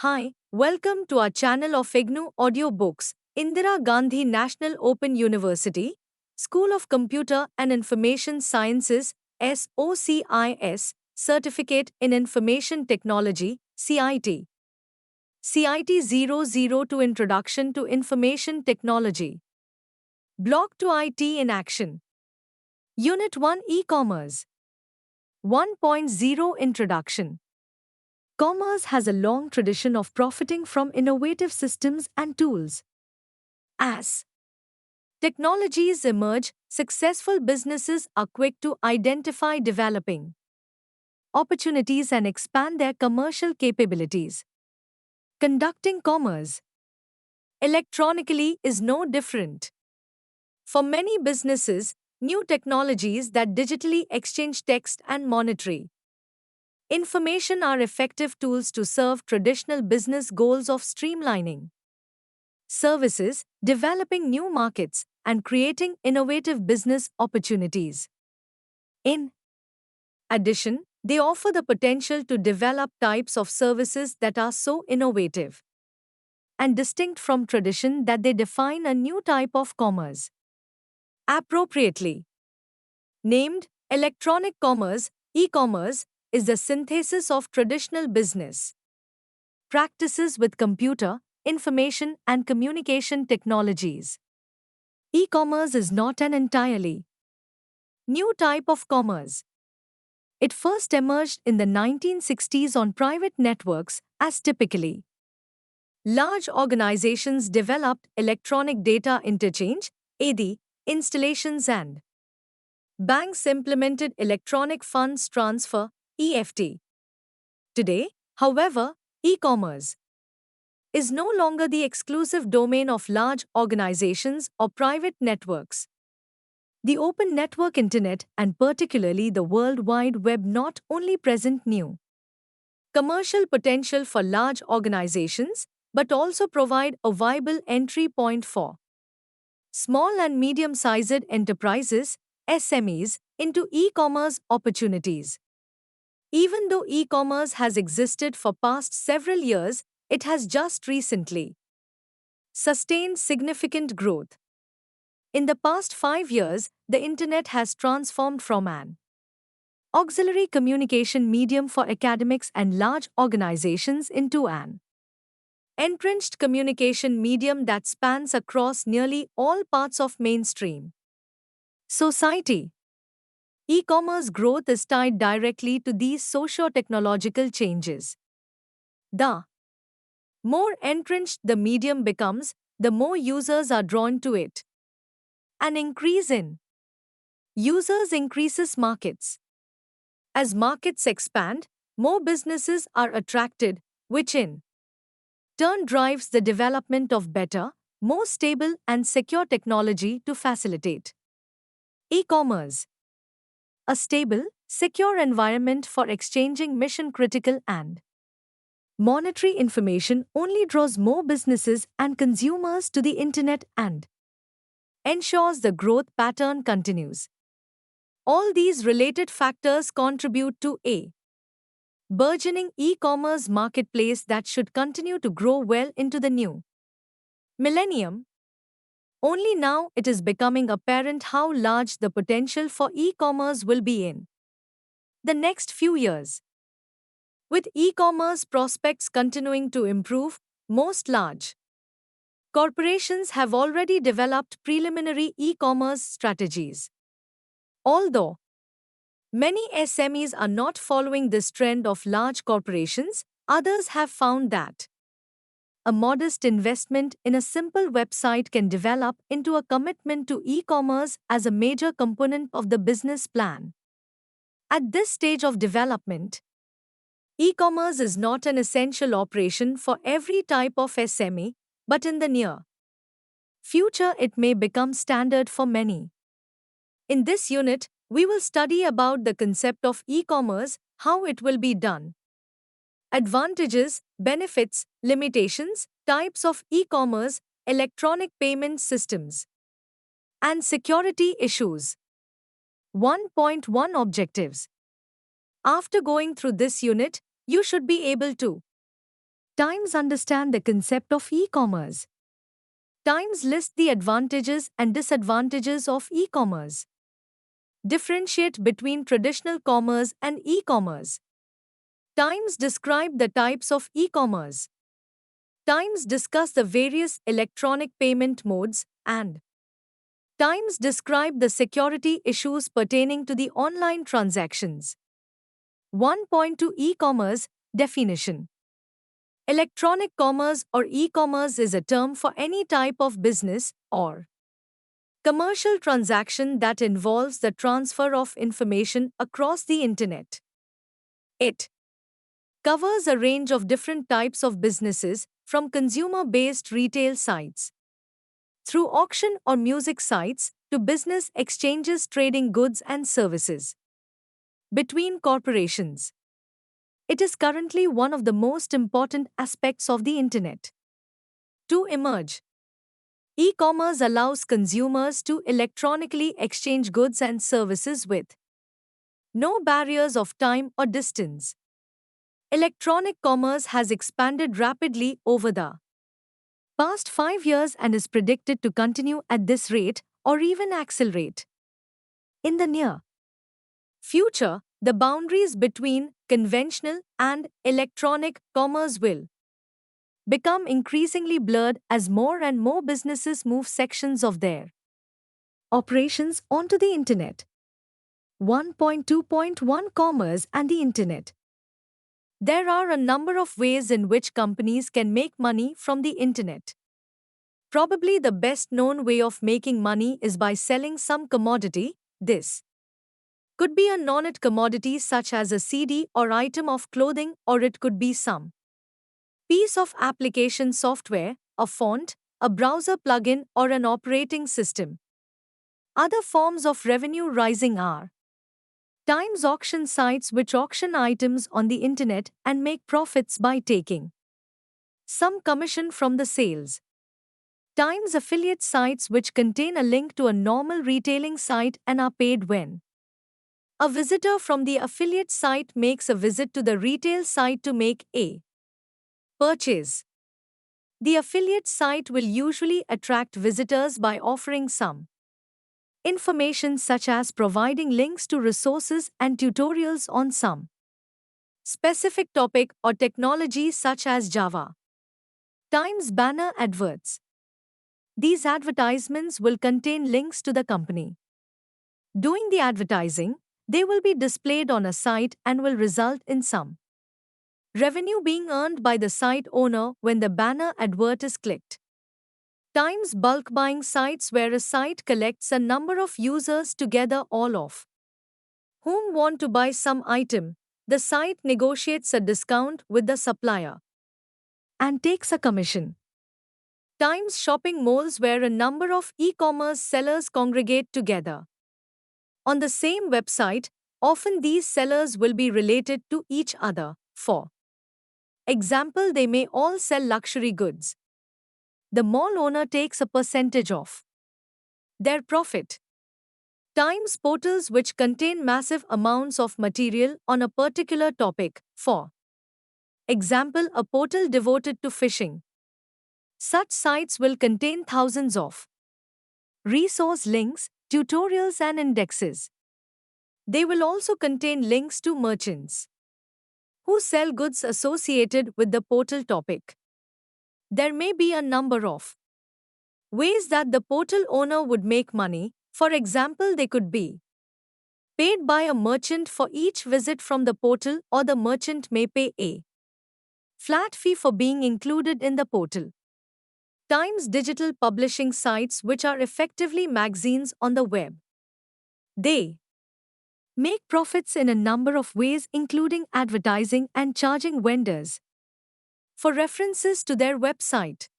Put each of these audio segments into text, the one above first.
Hi, welcome to our channel of IGNOU audiobooks, Indira Gandhi National Open University, School of Computer and Information Sciences, SOCIS, Certificate in Information Technology, CIT. CIT 002 Introduction to Information Technology. Block-2 IT in Action. Unit-1 E-commerce. 1.0 Introduction. Commerce has a long tradition of profiting from innovative systems and tools. As technologies emerge, successful businesses are quick to identify developing opportunities and expand their commercial capabilities. Conducting commerce electronically is no different. For many businesses, new technologies that digitally exchange text and monetary information are effective tools to serve traditional business goals of streamlining services, developing new markets, and creating innovative business opportunities. In addition, they offer the potential to develop types of services that are so innovative and distinct from tradition that they define a new type of commerce. Appropriately named electronic commerce, e-commerce is the synthesis of traditional business practices with computer, information, and communication technologies. E-commerce is not an entirely new type of commerce. It first emerged in the 1960s on private networks as typically large organizations developed electronic data interchange (AD) installations and banks implemented electronic funds transfer (EFT). Today, however, e-commerce is no longer the exclusive domain of large organizations or private networks. The open network internet and particularly the World Wide Web not only present new commercial potential for large organizations but also provide a viable entry point for small and medium-sized enterprises, SMEs, into e-commerce opportunities. Even though e-commerce has existed for past several years, it has just recently sustained significant growth. In the past 5 years, the Internet has transformed from an auxiliary communication medium for academics and large organizations into an entrenched communication medium that spans across nearly all parts of mainstream society. E-commerce growth is tied directly to these socio-technological changes. The more entrenched the medium becomes, the more users are drawn to it. An increase in users increases markets. As markets expand, more businesses are attracted, which in turn drives the development of better, more stable and secure technology to facilitate e-commerce. A stable, secure environment for exchanging mission-critical and monetary information only draws more businesses and consumers to the Internet and ensures the growth pattern continues. All these related factors contribute to a burgeoning e-commerce marketplace that should continue to grow well into the new millennium. Only now it is becoming apparent how large the potential for e-commerce will be in the next few years. With e-commerce prospects continuing to improve, most large corporations have already developed preliminary e-commerce strategies. Although many SMEs are not following this trend of large corporations, others have found that a modest investment in a simple website can develop into a commitment to e-commerce as a major component of the business plan. At this stage of development, e-commerce is not an essential operation for every type of SME, but in the near future it may become standard for many. In this unit, we will study about the concept of e-commerce, how it will be done, advantages, benefits, limitations, types of e-commerce, electronic payment systems, and security issues. 1.1 Objectives. After going through this unit, you should be able to Times understand the concept of e-commerce. Times list the advantages and disadvantages of e-commerce. Differentiate between traditional commerce and e-commerce. Times describe the types of e-commerce. Times discuss the various electronic payment modes and Times describe the security issues pertaining to the online transactions. 1.2 E-commerce definition. Electronic commerce or e-commerce is a term for any type of business or commercial transaction that involves the transfer of information across the internet. It covers a range of different types of businesses, from consumer-based retail sites through auction or music sites to business exchanges trading goods and services between corporations. It is currently one of the most important aspects of the internet. To emerge, e-commerce allows consumers to electronically exchange goods and services with no barriers of time or distance. Electronic commerce has expanded rapidly over the past 5 years and is predicted to continue at this rate or even accelerate. In the near future, the boundaries between conventional and electronic commerce will become increasingly blurred as more and more businesses move sections of their operations onto the internet. 1.2.1 Commerce and the Internet. There are a number of ways in which companies can make money from the internet. Probably the best known way of making money is by selling some commodity. This could be a non-it commodity such as a CD or item of clothing, or it could be some piece of application software, a font, a browser plugin, or an operating system. Other forms of revenue rising are Times auction sites which auction items on the internet and make profits by taking some commission from the sales. Times affiliate sites which contain a link to a normal retailing site and are paid when a visitor from the affiliate site makes a visit to the retail site to make a purchase. The affiliate site will usually attract visitors by offering some information such as providing links to resources and tutorials on some specific topic or technology such as Java. Times banner adverts. These advertisements will contain links to the company doing the advertising. They will be displayed on a site and will result in some revenue being earned by the site owner when the banner advert is clicked. Times bulk buying sites where a site collects a number of users together, all of whom want to buy some item. The site negotiates a discount with the supplier and takes a commission. Times shopping malls where a number of e-commerce sellers congregate together on the same website. Often these sellers will be related to each other. For example, they may all sell luxury goods. The mall owner takes a percentage of their profit. Times portals which contain massive amounts of material on a particular topic. For example, a portal devoted to fishing. Such sites will contain thousands of resource links, tutorials, and indexes. They will also contain links to merchants who sell goods associated with the portal topic. There may be a number of ways that the portal owner would make money. For example, they could be paid by a merchant for each visit from the portal, or the merchant may pay a flat fee for being included in the portal. Times digital publishing sites which are effectively magazines on the web. They make profits in a number of ways, including advertising and charging vendors for references to their website.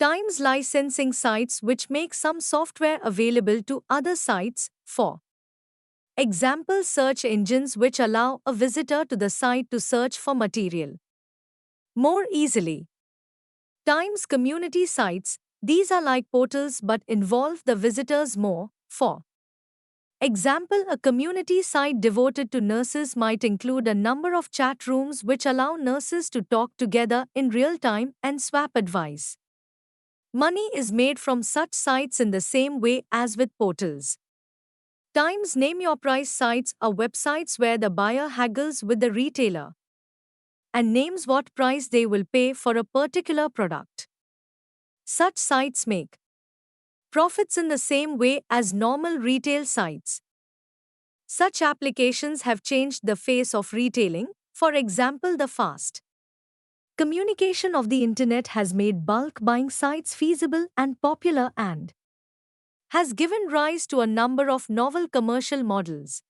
Times licensing sites which make some software available to other sites. For example, search engines which allow a visitor to the site to search for material more easily. Times community sites. These are like portals but involve the visitors more. For Example: a community site devoted to nurses might include a number of chat rooms which allow nurses to talk together in real time and swap advice. Money is made from such sites in the same way as with portals. Times Name Your Price sites are websites where the buyer haggles with the retailer and names what price they will pay for a particular product. Such sites make profits in the same way as normal retail sites. Such applications have changed the face of retailing. For example, the fast communication of the internet has made bulk buying sites feasible and popular and has given rise to a number of novel commercial models.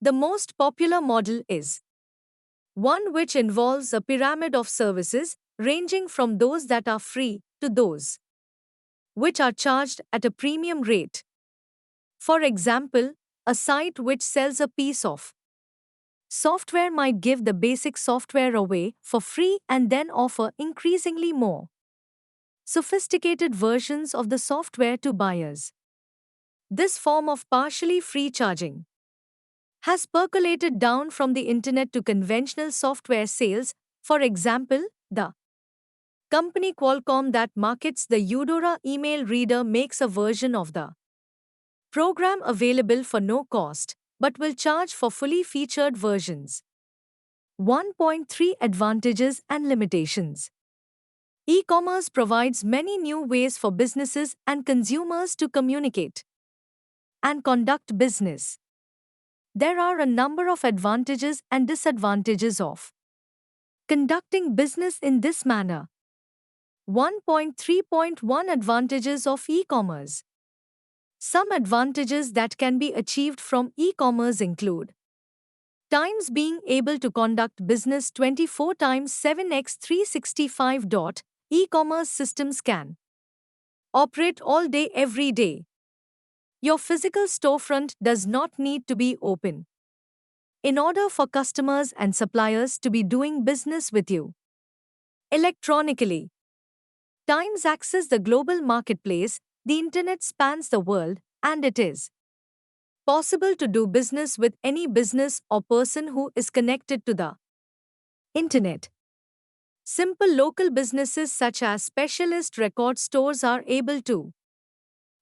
The most popular model is one which involves a pyramid of services ranging from those that are free to those which are charged at a premium rate. For example, a site which sells a piece of software might give the basic software away for free and then offer increasingly more sophisticated versions of the software to buyers. This form of partially free charging has percolated down from the internet to conventional software sales. For example, the company Qualcomm that markets the Eudora email reader makes a version of the program available for no cost, but will charge for fully featured versions. 1.3 Advantages and Limitations. E-commerce provides many new ways for businesses and consumers to communicate and conduct business. There are a number of advantages and disadvantages of conducting business in this manner. 1.3.1 Advantages of e-commerce. Some advantages that can be achieved from e-commerce include times being able to conduct business 24x7x 365. E-commerce systems can operate all day every day. Your physical storefront does not need to be open in order for customers and suppliers to be doing business with you electronically. Times access the global marketplace. The internet spans the world, and it is possible to do business with any business or person who is connected to the internet. Simple local businesses such as specialist record stores are able to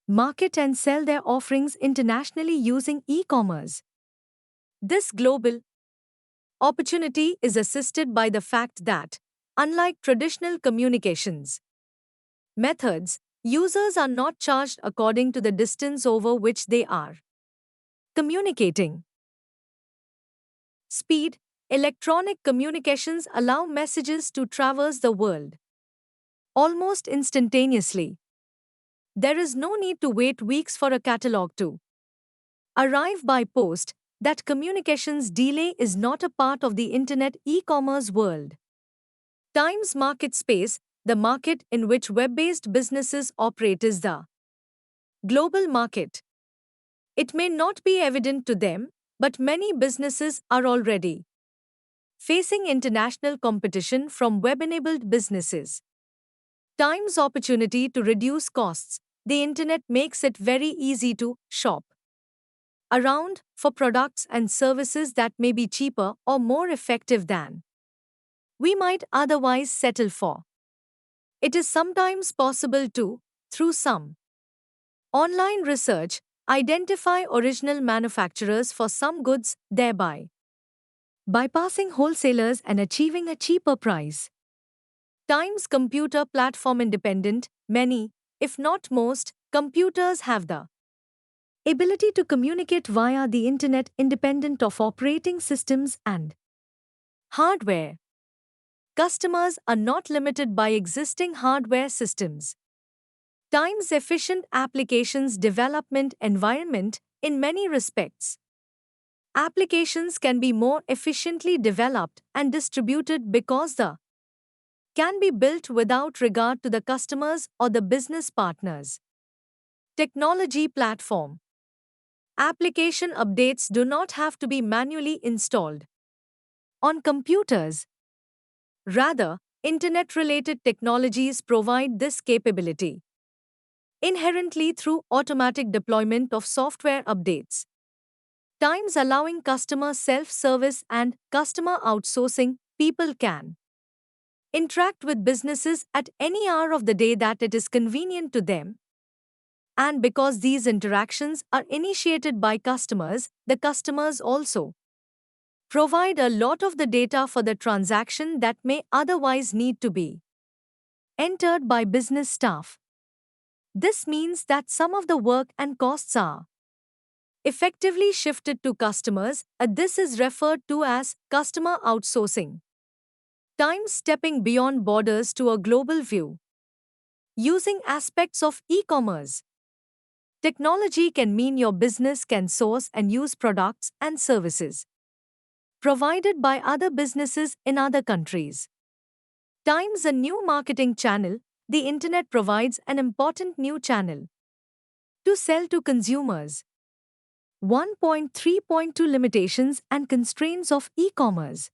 market and sell their offerings internationally using e-commerce. This global opportunity is assisted by the fact that, unlike traditional communications methods, users are not charged according to the distance over which they are communicating. Speed. Electronic communications allow messages to traverse the world almost instantaneously. There is no need to wait weeks for a catalog to arrive by post. That communications delay is not a part of the internet e-commerce world. Times market space. The market in which web-based businesses operate is the global market. It may not be evident to them, but many businesses are already facing international competition from web-enabled businesses. Times opportunity to reduce costs. The internet makes it very easy to shop around for products and services that may be cheaper or more effective than we might otherwise settle for. It is sometimes possible to, through some online research, identify original manufacturers for some goods, thereby bypassing wholesalers and achieving a cheaper price. Times computer platform independent. Many, if not most, computers have the ability to communicate via the internet independent of operating systems and hardware. Customers are not limited by existing hardware systems. Times efficient applications development environment. In many respects, applications can be more efficiently developed and distributed because the can be built without regard to the customers or the business partners. Technology platform. Application updates do not have to be manually installed on computers. Rather, internet-related technologies provide this capability inherently through automatic deployment of software updates. Times allowing customer self-service and customer outsourcing, people can interact with businesses at any hour of the day that it is convenient to them. And because these interactions are initiated by customers, the customers also provide a lot of the data for the transaction that may otherwise need to be entered by business staff. This means that some of the work and costs are effectively shifted to customers. This is referred to as customer outsourcing. Times stepping beyond borders to a global view. Using aspects of e-commerce. Technology can mean your business can source and use products and services provided by other businesses in other countries. Times a new marketing channel, the internet provides an important new channel to sell to consumers. 1.3.2 Limitations and constraints of e-commerce.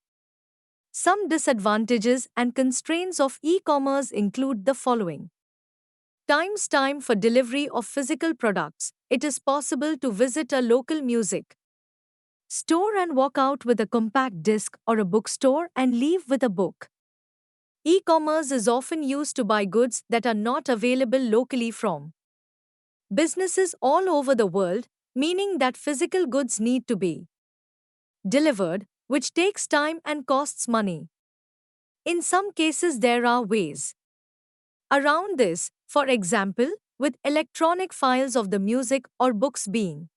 Some disadvantages and constraints of e-commerce include the following. Time for delivery of physical products. It is possible to visit a local music store and walk out with a compact disc, or a bookstore and leave with a book. E-commerce is often used to buy goods that are not available locally from businesses all over the world, meaning that physical goods need to be delivered, which takes time and costs money. In some cases, there are ways around this, for example, with electronic files of the music or books being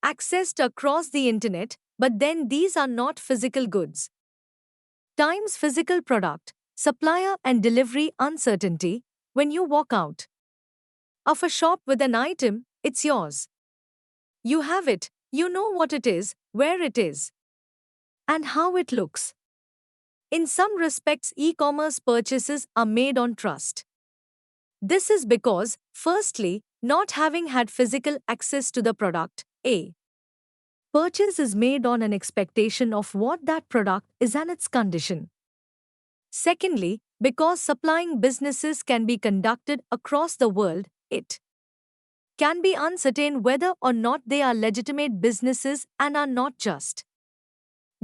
accessed across the internet, but then these are not physical goods. Times physical product, supplier and delivery uncertainty. When you walk out of a shop with an item, it's yours. You have it, you know what it is, where it is, and how it looks. In some respects, e-commerce purchases are made on trust. This is because, firstly, not having had physical access to the product, a purchase is made on an expectation of what that product is and its condition. Secondly, because supplying businesses can be conducted across the world, it can be uncertain whether or not they are legitimate businesses and are not just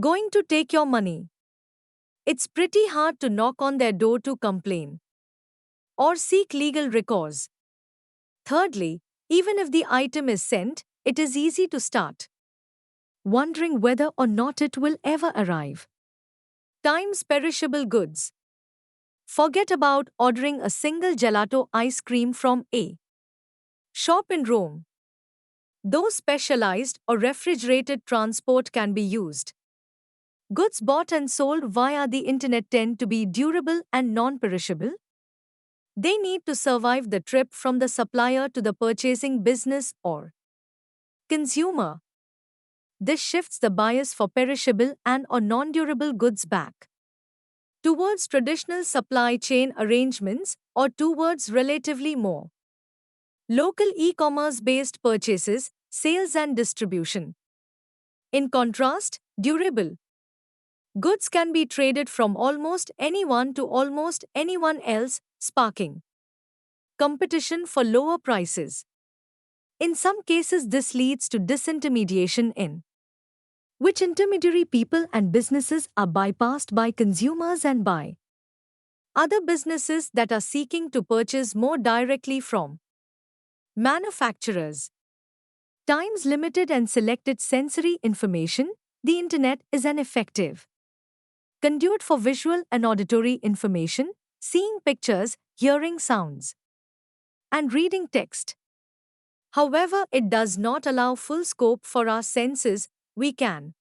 going to take your money. It's pretty hard to knock on their door to complain or seek legal recourse. Thirdly, even if the item is sent, it is easy to start wondering whether or not it will ever arrive. Times perishable goods. Forget about ordering a single gelato ice cream from a shop in Rome. Though specialized or refrigerated transport can be used, goods bought and sold via the internet tend to be durable and non-perishable. They need to survive the trip from the supplier to the purchasing business or consumer. This shifts the bias for perishable and or non-durable goods back towards traditional supply chain arrangements or towards relatively more local e-commerce-based purchases, sales and distribution. In contrast, durable goods can be traded from almost anyone to almost anyone else, sparking competition for lower prices. In some cases, this leads to disintermediation in which intermediary people and businesses are bypassed by consumers and by other businesses that are seeking to purchase more directly from manufacturers. Times limited and selected sensory information. The internet is an effective conduit for visual and auditory information, seeing pictures, hearing sounds, and reading text. However, it does not allow full scope for our senses. We can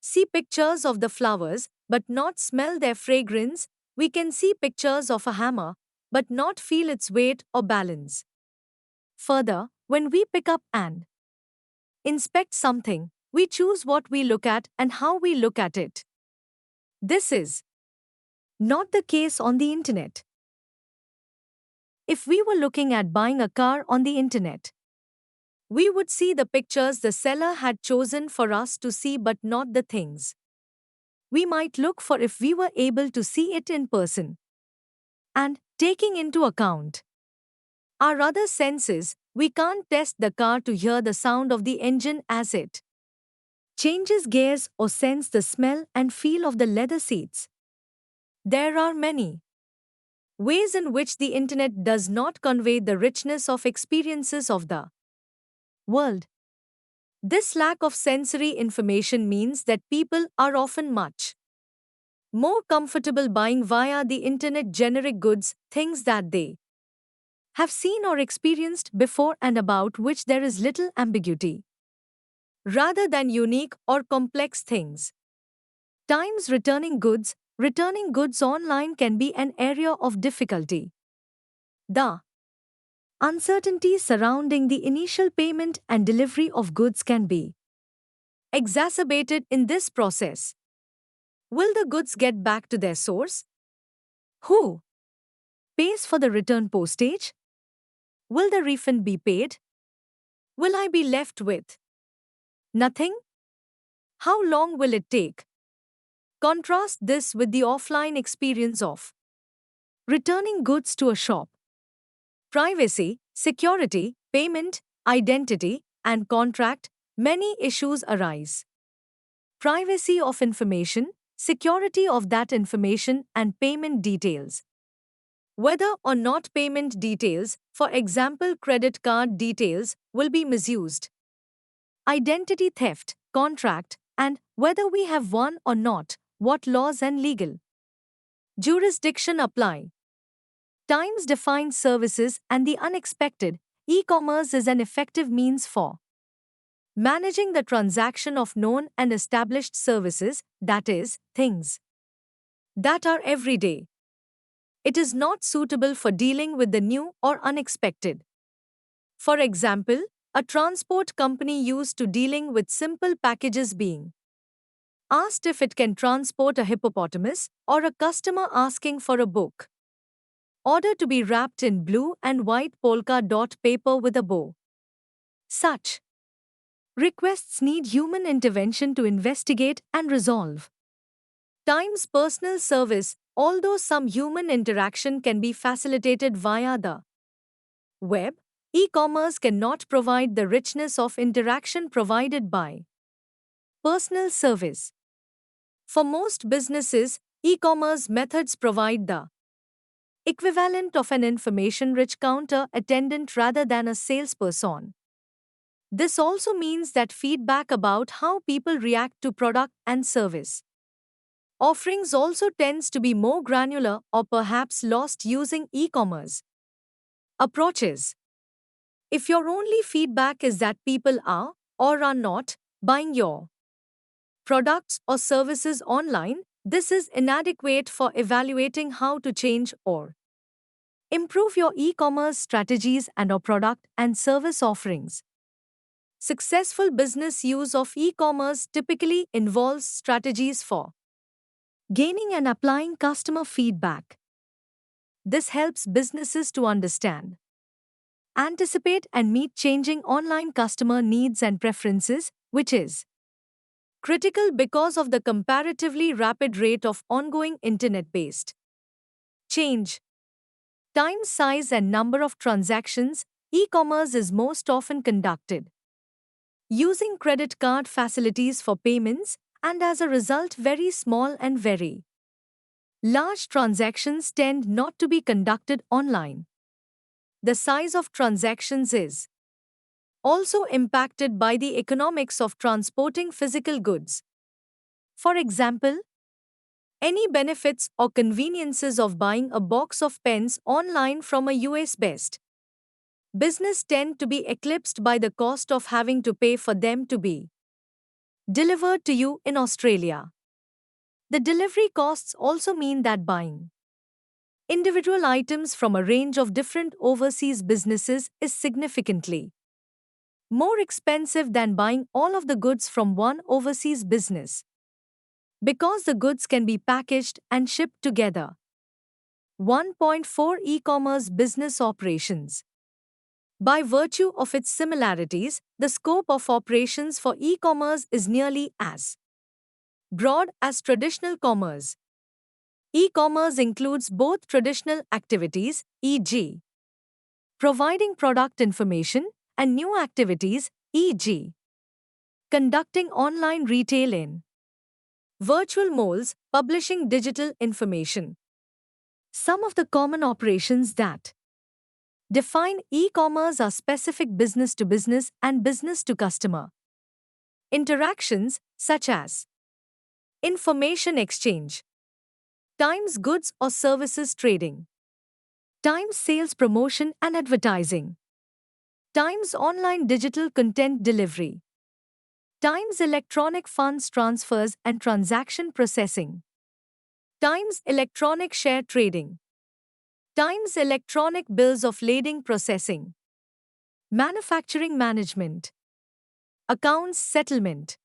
see pictures of the flowers, but not smell their fragrance. We can see pictures of a hammer, but not feel its weight or balance. Further, when we pick up and inspect something, we choose what we look at and how we look at it. This is not the case on the internet. If we were looking at buying a car on the internet, we would see the pictures the seller had chosen for us to see, but not the things we might look for if we were able to see it in person. And, taking into account our other senses, we can't test the car to hear the sound of the engine as it changes gears or sense the smell and feel of the leather seats. There are many ways in which the internet does not convey the richness of experiences of the world. This lack of sensory information means that people are often much more comfortable buying via the internet generic goods, things that they have seen or experienced before and about which there is little ambiguity, rather than unique or complex things. Times returning goods online can be an area of difficulty. The uncertainty surrounding the initial payment and delivery of goods can be exacerbated in this process. Will the goods get back to their source? Who pays for the return postage? Will the refund be paid? Will I be left with nothing? How long will it take? Contrast this with the offline experience of returning goods to a shop. Privacy, security, payment, identity, and contract, many issues arise. Privacy of information, security of that information, and payment details. Whether or not payment details, for example credit card details, will be misused. Identity theft, contract, and whether we have one or not, what laws and legal jurisdiction apply. Times define services and the unexpected. E-commerce is an effective means for managing the transaction of known and established services, that is, things that are everyday. It is not suitable for dealing with the new or unexpected. For example, a transport company used to dealing with simple packages being asked if it can transport a hippopotamus, or a customer asking for a book order to be wrapped in blue and white polka dot paper with a bow. Such requests need human intervention to investigate and resolve. Times personal service, although some human interaction can be facilitated via the web, e-commerce cannot provide the richness of interaction provided by personal service. For most businesses, e-commerce methods provide the equivalent of an information-rich counter attendant rather than a salesperson. This also means that feedback about how people react to product and service offerings also tends to be more granular or perhaps lost using e-commerce approaches. If your only feedback is that people are or are not buying your products or services online, this is inadequate for evaluating how to change or improve your e-commerce strategies and or product and service offerings. Successful business use of e-commerce typically involves strategies for gaining and applying customer feedback. This helps businesses to understand, anticipate, and meet changing online customer needs and preferences, which is critical because of the comparatively rapid rate of ongoing internet-based change. Time, size, and number of transactions, e-commerce is most often conducted using credit card facilities for payments, and as a result, very small and very large transactions tend not to be conducted online. The size of transactions is also impacted by the economics of transporting physical goods. For example, any benefits or conveniences of buying a box of pens online from a US-based business tend to be eclipsed by the cost of having to pay for them to be delivered to you in Australia. The delivery costs also mean that buying individual items from a range of different overseas businesses is significantly more expensive than buying all of the goods from one overseas business, because the goods can be packaged and shipped together. 1.4 E-commerce business operations. By virtue of its similarities, the scope of operations for e-commerce is nearly as broad as traditional commerce. E-commerce includes both traditional activities, e.g., providing product information, and new activities, e.g., conducting online retail in virtual malls, publishing digital information. Some of the common operations that define e-commerce are specific business to business and business to customer interactions, such as information exchange, times goods or services trading, times sales promotion and advertising, times online digital content delivery, times electronic funds transfers and transaction processing, times electronic share trading, times electronic bills of lading processing, manufacturing management, accounts settlement,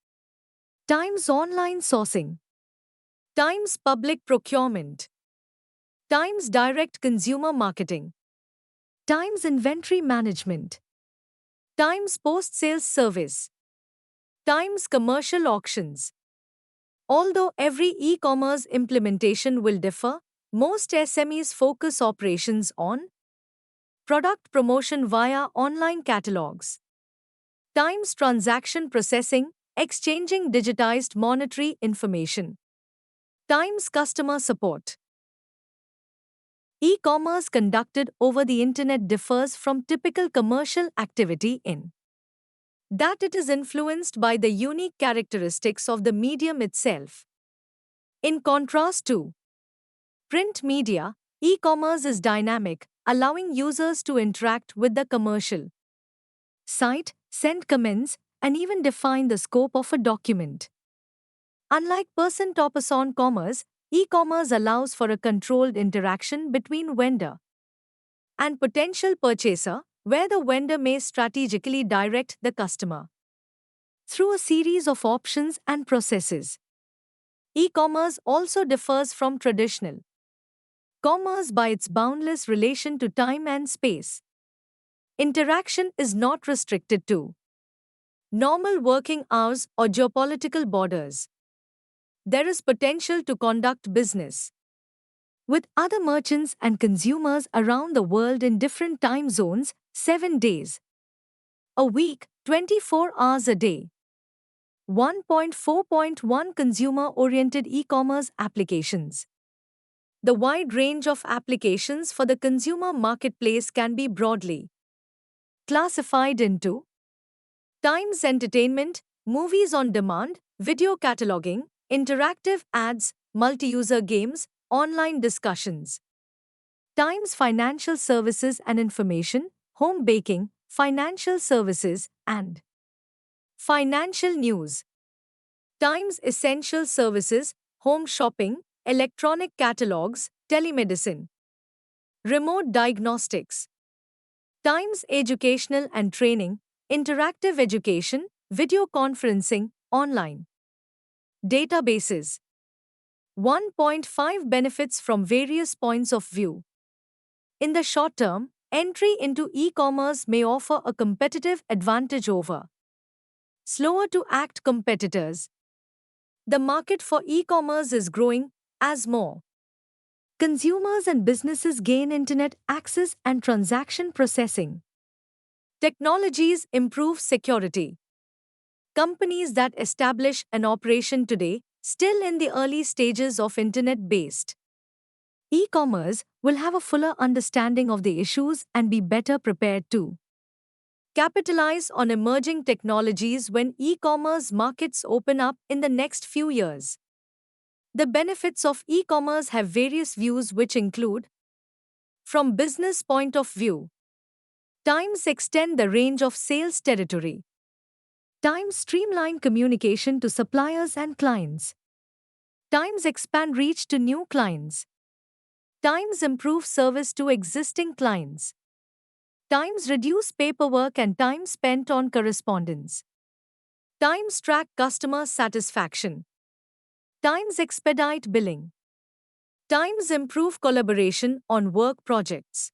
times online sourcing, times public procurement, times direct consumer marketing, times inventory management, times post-sales service, times commercial auctions. Although every e-commerce implementation will differ, most SMEs focus operations on product promotion via online catalogs, times transaction processing, exchanging digitized monetary information, times customer support. E-commerce conducted over the internet differs from typical commercial activity in that it is influenced by the unique characteristics of the medium itself. In contrast to print media, e-commerce is dynamic, allowing users to interact with the commercial site, send comments, and even define the scope of a document. Unlike person-to-person commerce, e-commerce allows for a controlled interaction between vendor and potential purchaser, where the vendor may strategically direct the customer through a series of options and processes. E-commerce also differs from traditional commerce by its boundless relation to time and space. Interaction is not restricted to normal working hours or geopolitical borders. There is potential to conduct business with other merchants and consumers around the world in different time zones, 7 days a week, 24 hours a day. 1.4.1 Consumer-oriented e-commerce applications. The wide range of applications for the consumer marketplace can be broadly classified into times entertainment, movies on demand, video cataloging, interactive ads, multi-user games, online discussions. Times financial services and information, home baking, financial services, and financial news. Times essential services, home shopping, electronic catalogs, telemedicine, remote diagnostics. Times educational and training, interactive education, video conferencing, online databases. 1.5 Benefits from various points of view. In the short term, entry into e-commerce may offer a competitive advantage over slower to act competitors. The market for e-commerce is growing as more consumers and businesses gain internet access and transaction processing technologies improve security. Companies that establish an operation today, still in the early stages of internet-based e-commerce, will have a fuller understanding of the issues and be better prepared to capitalize on emerging technologies when e-commerce markets open up in the next few years. The benefits of e-commerce have various views which include: from business point of view, times extend the range of sales territory. Times streamline communication to suppliers and clients. Times expand reach to new clients. Times improve service to existing clients. Times reduce paperwork and time spent on correspondence. Times track customer satisfaction. Times expedite billing. Times improve collaboration on work projects.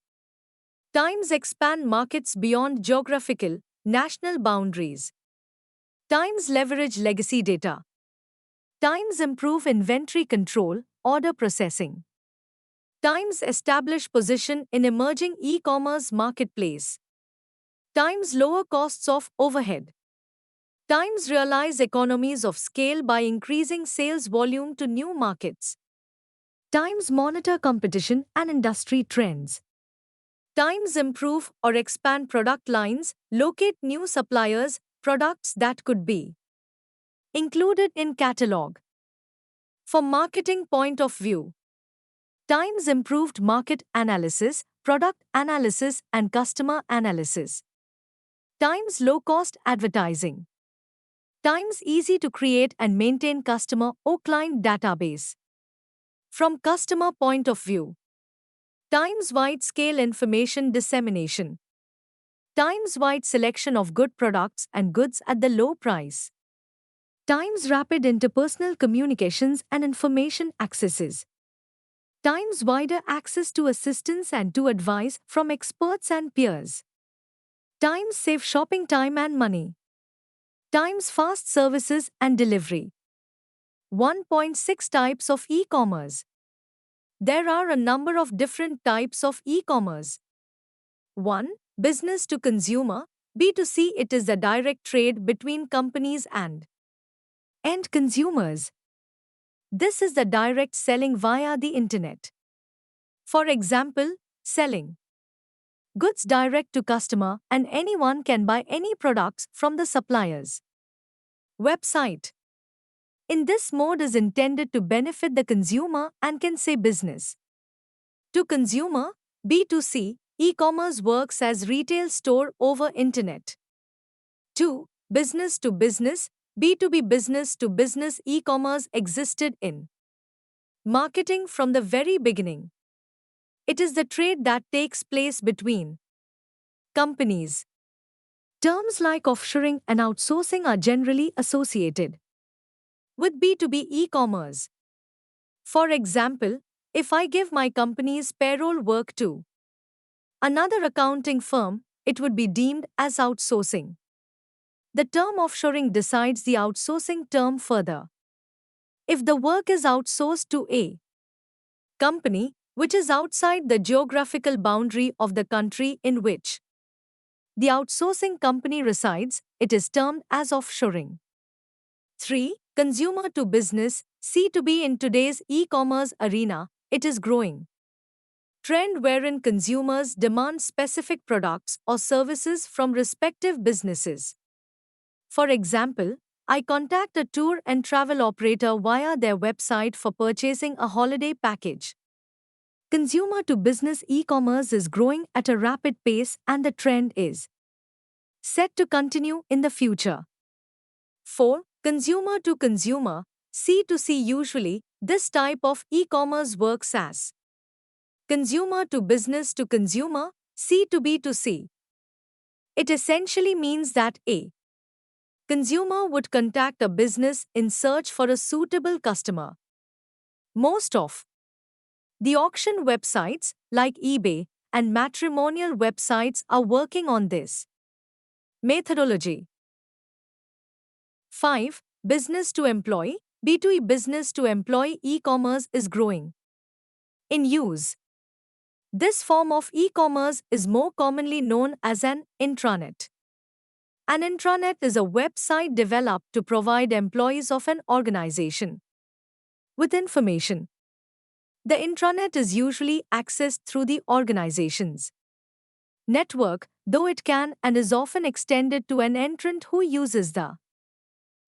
Times expand markets beyond geographical, national boundaries. Times leverage legacy data. Times improve inventory control, order processing. Times establish position in emerging e-commerce marketplace. Times lower costs of overhead. Times realize economies of scale by increasing sales volume to new markets. Times monitor competition and industry trends. Times improve or expand product lines, locate new suppliers, products that could be included in catalog. From marketing point of view, Times improved market analysis, product analysis and customer analysis. Times low-cost advertising. Times easy to create and maintain customer or client database. From customer point of view, Times wide-scale information dissemination. Times wide selection of good products and goods at the low price. Times rapid interpersonal communications and information accesses. Times wider access to assistance and to advice from experts and peers. Times save shopping time and money. Times fast services and delivery. 1.6 Types of e-commerce. There are a number of different types of e-commerce. 1. Business to consumer, B2C. It is the direct trade between companies and end consumers. This is the direct selling via the internet. For example, selling goods direct to customer and anyone can buy any products from the suppliers. Website. In this mode is intended to benefit the consumer and can say business to consumer, B2C, e-commerce works as retail store over internet. 2. Business to business, B2B. Business to business e-commerce existed in marketing from the very beginning. It is the trade that takes place between companies. Terms like offshoring and outsourcing are generally associated with B2B e-commerce. For example, if I give my company's payroll work to another accounting firm, it would be deemed as outsourcing. The term offshoring decides the outsourcing term further. If the work is outsourced to a company, which is outside the geographical boundary of the country in which the outsourcing company resides, it is termed as offshoring. 3. Consumer to business, C2B. In today's e-commerce arena, it is growing trend wherein consumers demand specific products or services from respective businesses. For example, I contact a tour and travel operator via their website for purchasing a holiday package. Consumer to business e-commerce is growing at a rapid pace and the trend is set to continue in the future. 4. Consumer to consumer, C2C. Usually, this type of e-commerce works as consumer to consumer, C2B to C. It essentially means that a consumer would contact a business in search for a suitable customer. Most of the auction websites, like eBay and matrimonial websites, are working on this methodology. 5. Business to employee, B2E. Business to employee e-commerce is growing in use. This form of e-commerce is more commonly known as an intranet. An intranet is a website developed to provide employees of an organization with information. The intranet is usually accessed through the organization's network, though it can and is often extended to an entrant who uses the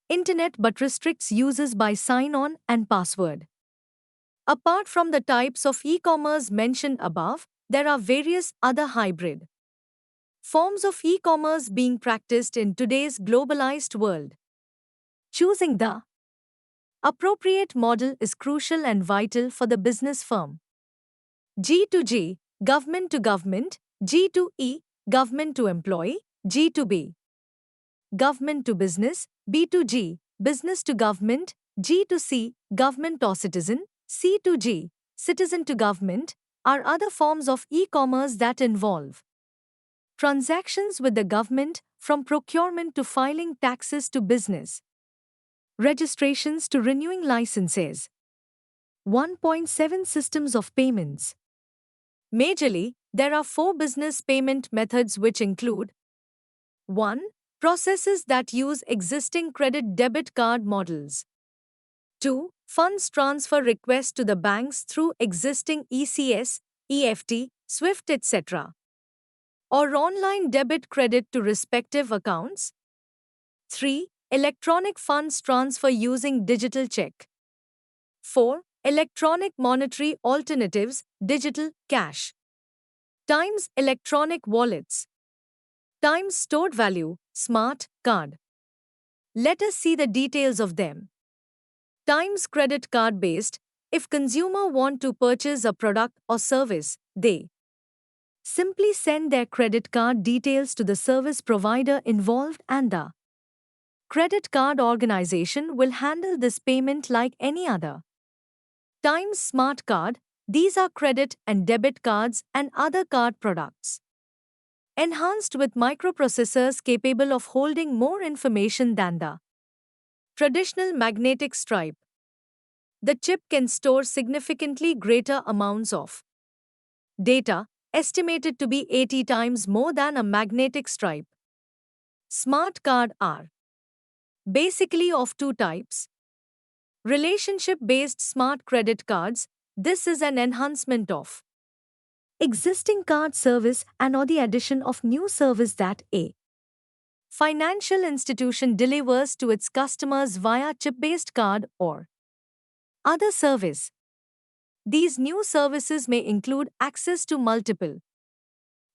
internet but restricts users by sign-on and password. Apart from the types of e-commerce mentioned above, there are various other hybrid forms of e-commerce being practiced in today's globalized world. Choosing the appropriate model is crucial and vital for the business firm. G2G, government to government, G2E, government to employee, G2B, government to business, B2G, business to government, G2C, government or citizen, C2G, citizen to government, are other forms of e-commerce that involve transactions with the government, from procurement to filing taxes to business registrations to renewing licenses. 1.7 Systems of payments. Majorly, there are 4 business payment methods which include 1. processes that use existing credit debit card models. 2. Funds transfer requests to the banks through existing ECS, EFT, SWIFT, etc. or online debit credit to respective accounts. 3. Electronic funds transfer using digital check. 4. Electronic monetary alternatives, digital cash. Times electronic wallets. Times stored value, smart card. Let us see the details of them. Times credit card based. If consumer want to purchase a product or service, they simply send their credit card details to the service provider involved and the credit card organization will handle this payment like any other. Times smart card. These are credit and debit cards and other card products, enhanced with microprocessors capable of holding more information than the traditional magnetic stripe. The chip can store significantly greater amounts of data, estimated to be 80 times more than a magnetic stripe. Smart card are basically of two types. Relationship-based smart credit cards. This is an enhancement of existing card service and or the addition of new service that a financial institution delivers to its customers via chip-based card or other service. These new services may include access to multiple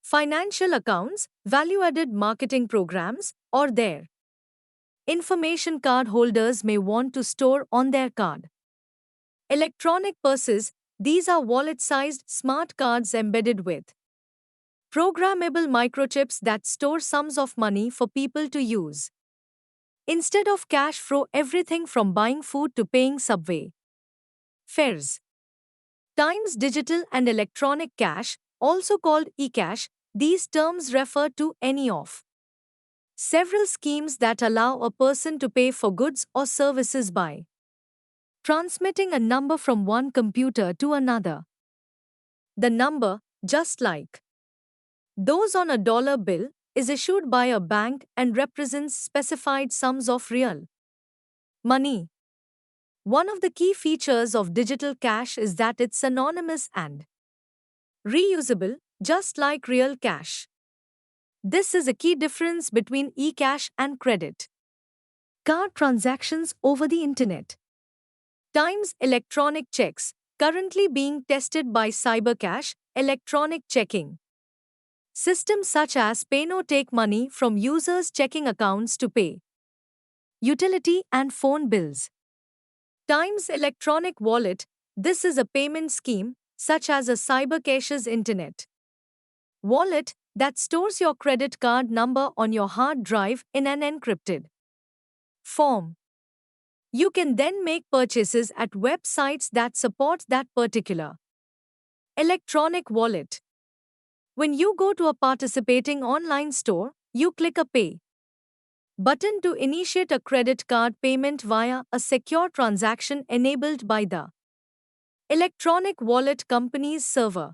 financial accounts, value-added marketing programs, or their information card holders may want to store on their card. Electronic purses. These are wallet-sized smart cards embedded with programmable microchips that store sums of money for people to use instead of cash for everything from buying food to paying subway fares. Times digital and electronic cash, also called e-cash. These terms refer to any of several schemes that allow a person to pay for goods or services by transmitting a number from one computer to another. The number, just like those on a dollar bill, is issued by a bank and represents specified sums of real money. One of the key features of digital cash is that it's anonymous and reusable, just like real cash. This is a key difference between e-cash and credit card transactions over the internet. Times electronic checks, currently being tested by CyberCash, electronic checking systems such as PayNow take money from users' checking accounts to pay utility and phone bills. Times electronic wallet. This is a payment scheme, such as a CyberCash's internet wallet, that stores your credit card number on your hard drive in an encrypted form. You can then make purchases at websites that support that particular electronic wallet. When you go to a participating online store, you click a Pay button to initiate a credit card payment via a secure transaction enabled by the electronic wallet company's server.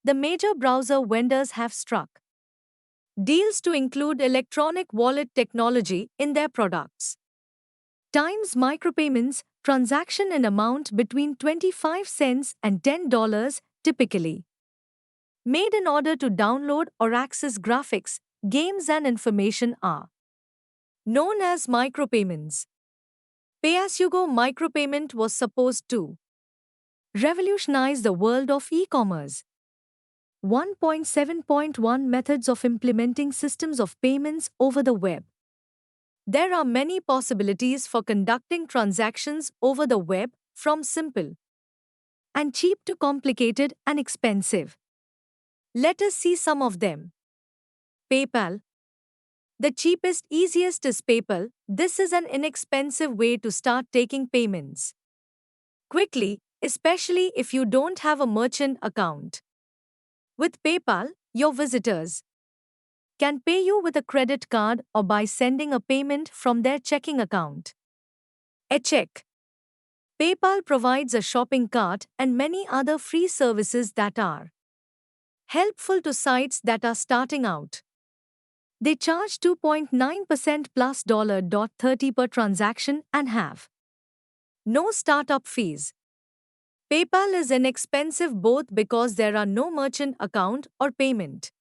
The major browser vendors have struck deals to include electronic wallet technology in their products. Times micropayments, transaction in amount between 25 cents and $10, typically made in order to download or access graphics, games and information are known as micropayments. Pay-as-you-go micropayment was supposed to revolutionize the world of e-commerce. 1.7.1 Methods of implementing systems of payments over the web. There are many possibilities for conducting transactions over the web, from simple and cheap to complicated and expensive. Let us see some of them. PayPal. The cheapest, easiest is PayPal. This is an inexpensive way to start taking payments quickly, especially if you don't have a merchant account. With PayPal, your visitors can pay you with a credit card or by sending a payment from their checking account. A check. PayPal provides a shopping cart and many other free services that are helpful to sites that are starting out. They charge 2.9% plus $30 per transaction and have no startup fees. PayPal is inexpensive both because there are no merchant account or payment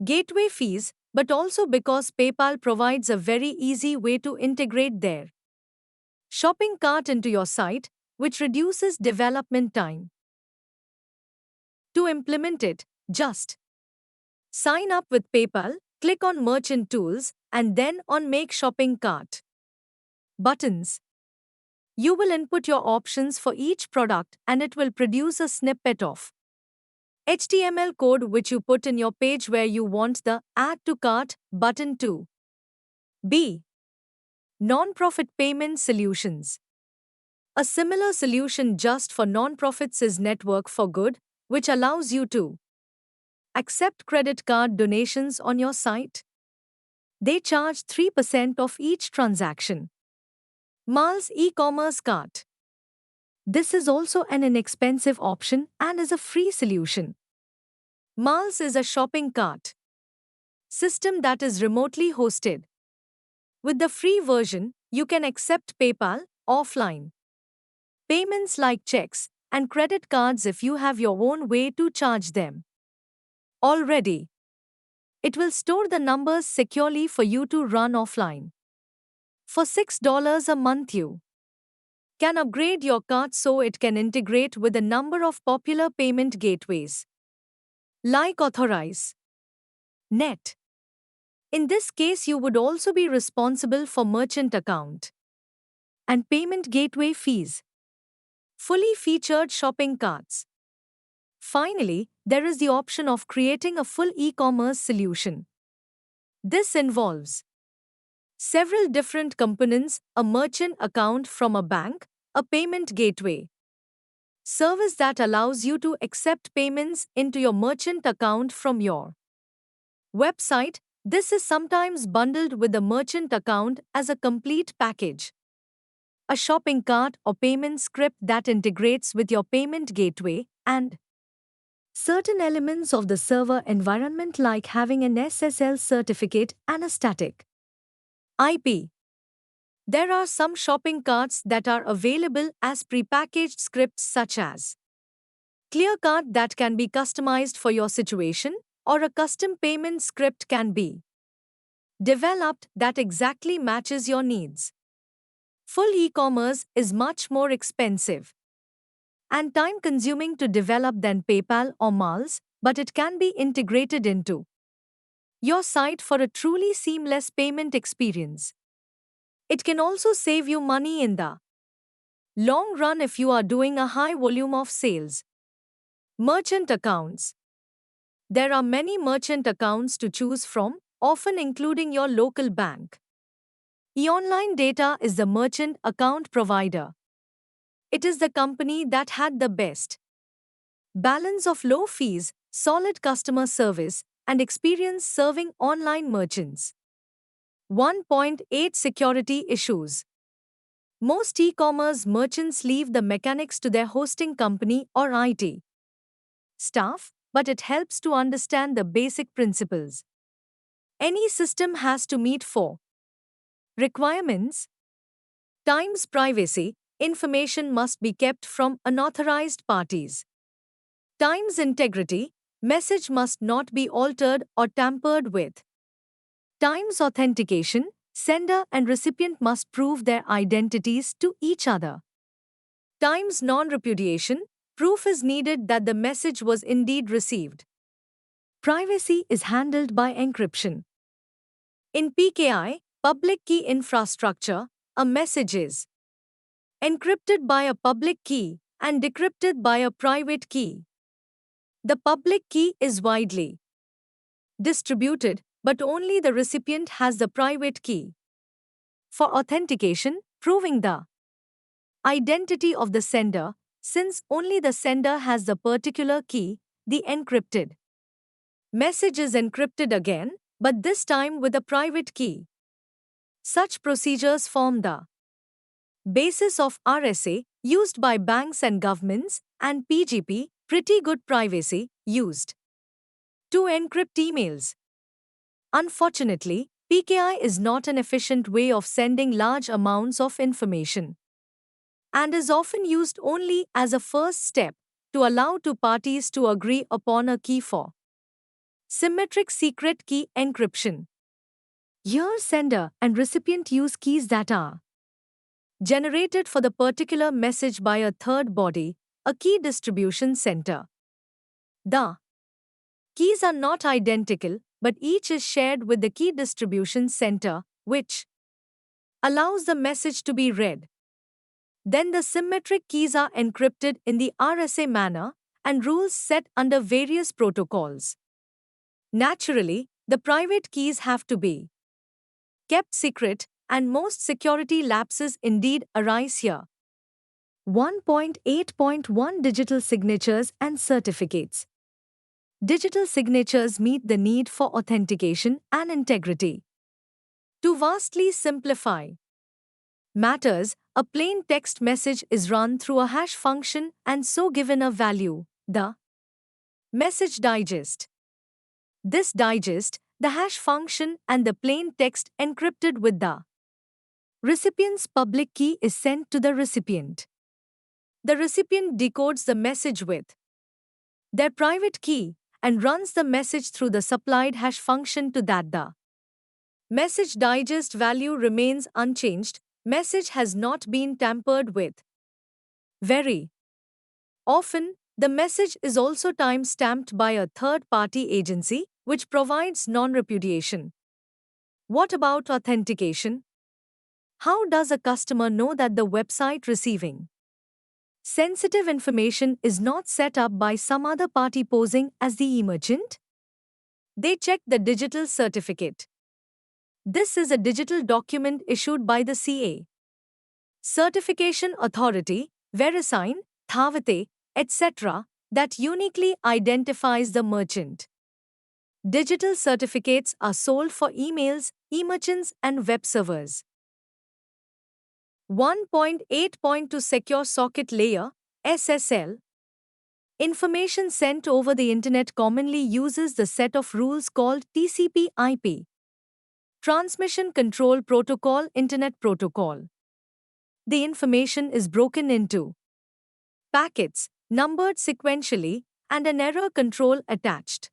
gateway fees, but also because PayPal provides a very easy way to integrate their shopping cart into your site, which reduces development time. To implement it, just sign up with PayPal, click on Merchant Tools, and then on Make Shopping Cart buttons. You will input your options for each product and it will produce a snippet of HTML code which you put in your page where you want the Add to Cart button to be. Non-profit payment solutions. A similar solution just for non-profits is Network for Good, which allows you to accept credit card donations on your site. They charge 3% of each transaction. Mal's e-commerce cart. This is also an inexpensive option and is a free solution. Mal's is a shopping cart system that is remotely hosted. With the free version, you can accept PayPal offline payments like checks and credit cards if you have your own way to charge them. Already, it will store the numbers securely for you to run offline. For $6 a month, you can upgrade your cart so it can integrate with a number of popular payment gateways like Authorize. Net. In this case, you would also be responsible for merchant account and payment gateway fees. Fully featured shopping carts. Finally, there is the option of creating a full e-commerce solution. This involves several different components: a merchant account from a bank, a payment gateway service that allows you to accept payments into your merchant account from your website. This is sometimes bundled with the merchant account as a complete package. A shopping cart or payment script that integrates with your payment gateway, and certain elements of the server environment like having an SSL certificate and a static IP. There are some shopping carts that are available as prepackaged scripts such as ClearCart that can be customized for your situation, or a custom payment script can be developed that exactly matches your needs. Full e-commerce is much more expensive and time-consuming to develop than PayPal or Mal's, but it can be integrated into your site for a truly seamless payment experience. It can also save you money in the long run if you are doing a high volume of sales. Merchant accounts. There are many merchant accounts to choose from, often including your local bank. eOnline Data is the merchant account provider. It is the company that had the best balance of low fees, solid customer service, and experience serving online merchants. 1.8 Security issues. Most e-commerce merchants leave the mechanics to their hosting company or IT staff, but it helps to understand the basic principles. Any system has to meet 4 requirements. Times privacy. Information must be kept from unauthorized parties. Times integrity. Message must not be altered or tampered with. Times authentication. Sender and recipient must prove their identities to each other. Times non-repudiation. Proof is needed that the message was indeed received. Privacy is handled by encryption. In PKI, public key infrastructure, a message is encrypted by a public key and decrypted by a private key. The public key is widely distributed, but only the recipient has the private key. For authentication, proving the identity of the sender, since only the sender has the particular key, the encrypted message is encrypted again, but this time with a private key. Such procedures form the basis of RSA, used by banks and governments, and PGP, pretty good privacy, used to encrypt emails. Unfortunately, PKI is not an efficient way of sending large amounts of information and is often used only as a first step to allow two parties to agree upon a key for symmetric secret key encryption. Here, sender and recipient use keys that are generated for the particular message by a third body, a key distribution center. The keys are not identical, but each is shared with the key distribution center, which allows the message to be read. Then the symmetric keys are encrypted in the RSA manner and rules set under various protocols. Naturally, the private keys have to be kept secret, and most security lapses indeed arise here. 1.8.1 Digital Signatures and Certificates. Digital signatures meet the need for authentication and integrity. To vastly simplify matters, a plain text message is run through a hash function and so given a value, the message digest. This digest, the hash function and the plain text encrypted with the recipient's public key is sent to the recipient. The recipient decodes the message with their private key and runs the message through the supplied hash function to that the message digest value remains unchanged. Message has not been tampered with. Very often, the message is also time-stamped by a third-party agency, which provides non-repudiation. What about authentication? How does a customer know that the website receiving sensitive information is not set up by some other party posing as the e-merchant? They check the digital certificate. This is a digital document issued by the CA Certification Authority, VeriSign, Thavate, etc., that uniquely identifies the merchant. Digital certificates are sold for emails, e-merchants, and web servers. 1.8.2 Secure Socket Layer, SSL. Information sent over the Internet commonly uses the set of rules called TCP/IP. Transmission Control Protocol, Internet Protocol. The information is broken into packets, numbered sequentially, and an error control attached.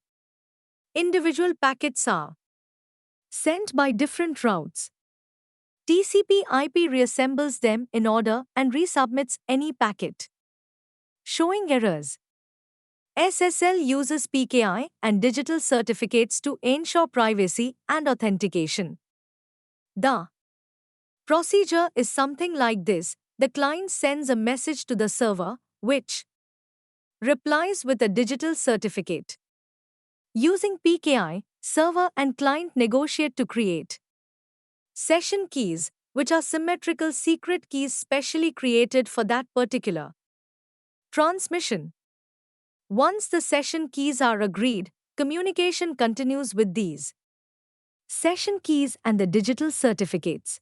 Individual packets are sent by different routes. TCP/IP reassembles them in order and resubmits any packet showing errors. SSL uses PKI and digital certificates to ensure privacy and authentication. The procedure is something like this. The client sends a message to the server, which replies with a digital certificate. Using PKI, server and client negotiate to create session keys, which are symmetrical secret keys specially created for that particular transmission. Once the session keys are agreed, communication continues with these session keys and the digital certificates.